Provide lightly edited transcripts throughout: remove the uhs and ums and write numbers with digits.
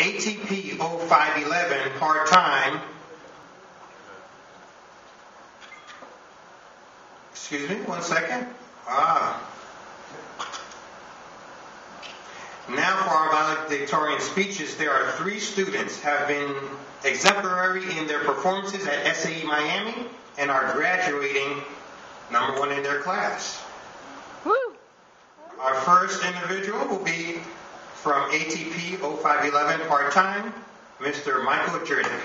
ATP 0511 part-time. Excuse me, 1 second. Now for our valedictorian speeches, there are 3 students have been exemplary in their performances at SAE Miami and are graduating number 1 in their class. Woo. Our first individual will be from ATP 0511 part-time, Mr. Michael Jerdak.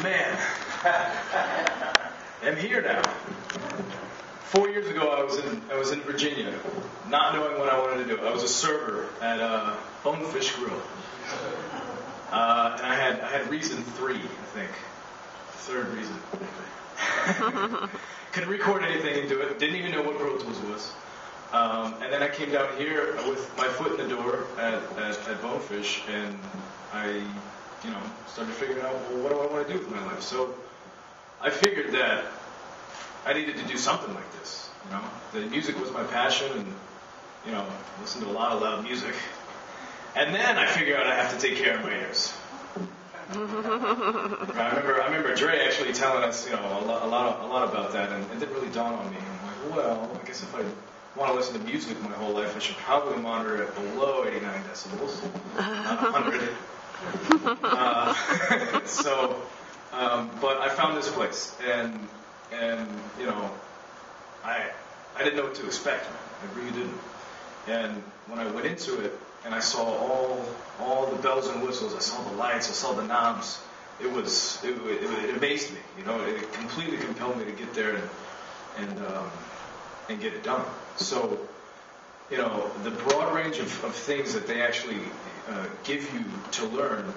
Man, I'm here now. 4 years ago, I was in Virginia, not knowing what I wanted to do. I was a server at Bonefish Grill, and I had reason 3, I think, 3rd reason. Couldn't record anything into it. Didn't even know what Pro Tools was. And then I came down here with my foot in the door at Bonefish, and I started figuring out, well, what do I want to do with my life? So I figured that I needed to do something like this. The music was my passion, and listened to a lot of loud music. And then I figured out I have to take care of my ears. I remember Dre actually telling us, a lot about that, and it didn't really dawn on me. I'm like, well, I guess if I want to listen to music my whole life, I should probably monitor it below 89 decibels, not 100. But I found this place, and I didn't know what to expect, man. I really didn't. And when I went into it, and I saw all the bells and whistles, I saw the lights, I saw the knobs, it amazed me. It completely compelled me to get there and get it done. So, the broad range of things that they actually give you to learn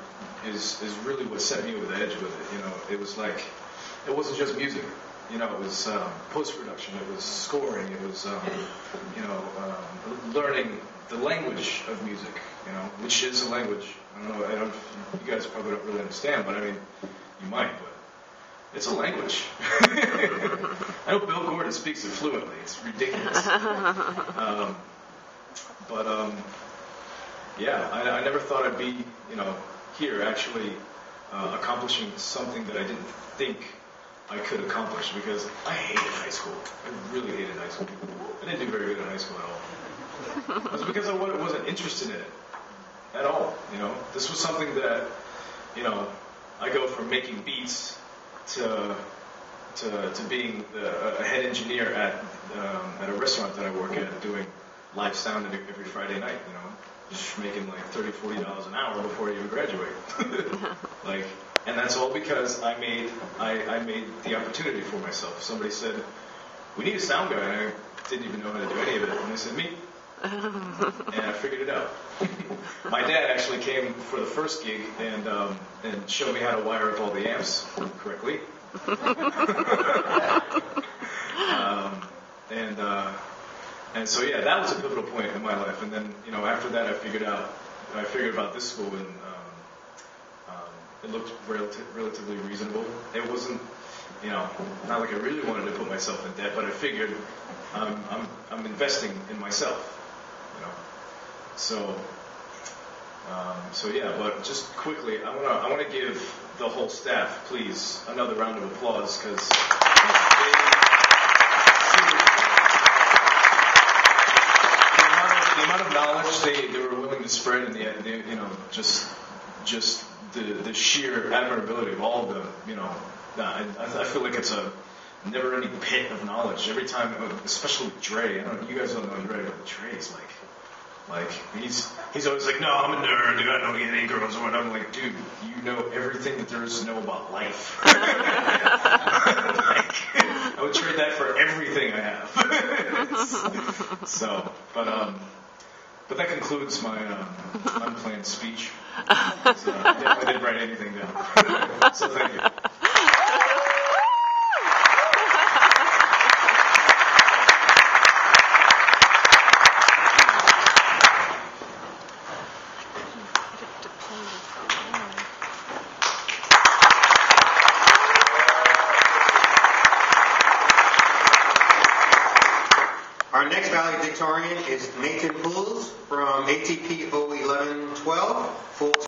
is really what set me over the edge with it. It was like, it wasn't just music. It was post-production, it was scoring, it was, learning the language of music, which is a language. I don't know, you guys probably don't really understand, but I mean, you might, but it's a language. I know Bill Gordon speaks it fluently. It's ridiculous. I never thought I'd be, here actually accomplishing something that I didn't think I could accomplish, because I hated high school. I really hated high school. I didn't do very good in high school at all. It was because I wasn't interested in it at all. This was something that, I go from making beats to being a head engineer at a restaurant that I work at, doing live sound every Friday night. Just making like $30, $40 an hour before I even graduate. And that's all because I made the opportunity for myself. Somebody said, "We need a sound guy," and I didn't even know how to do any of it. And they said, "Me." And I figured it out. My dad actually came for the first gig and showed me how to wire up all the amps correctly. And so that was a pivotal point in my life. And then after that I figured about this school, and it looked relatively reasonable. It wasn't not like I really wanted to put myself in debt, but I figured I'm investing in myself. But just quickly, I want to give the whole staff, please, another round of applause, because the amount of knowledge they were willing to spread, and just the sheer admirability of all of them. I feel like it's a never-ending pit of knowledge every time, especially with Dre. You guys don't know Dre, but Dre's like he's always like, "No, I'm a nerd, dude. I don't get any girls or whatever." I'm like, dude, you know everything that there is to know about life. I would trade that for everything I have. But that concludes my unplanned speech. I didn't write anything down. So thank you. Our next valedictorian is Nathan Pools from ATP 01112, full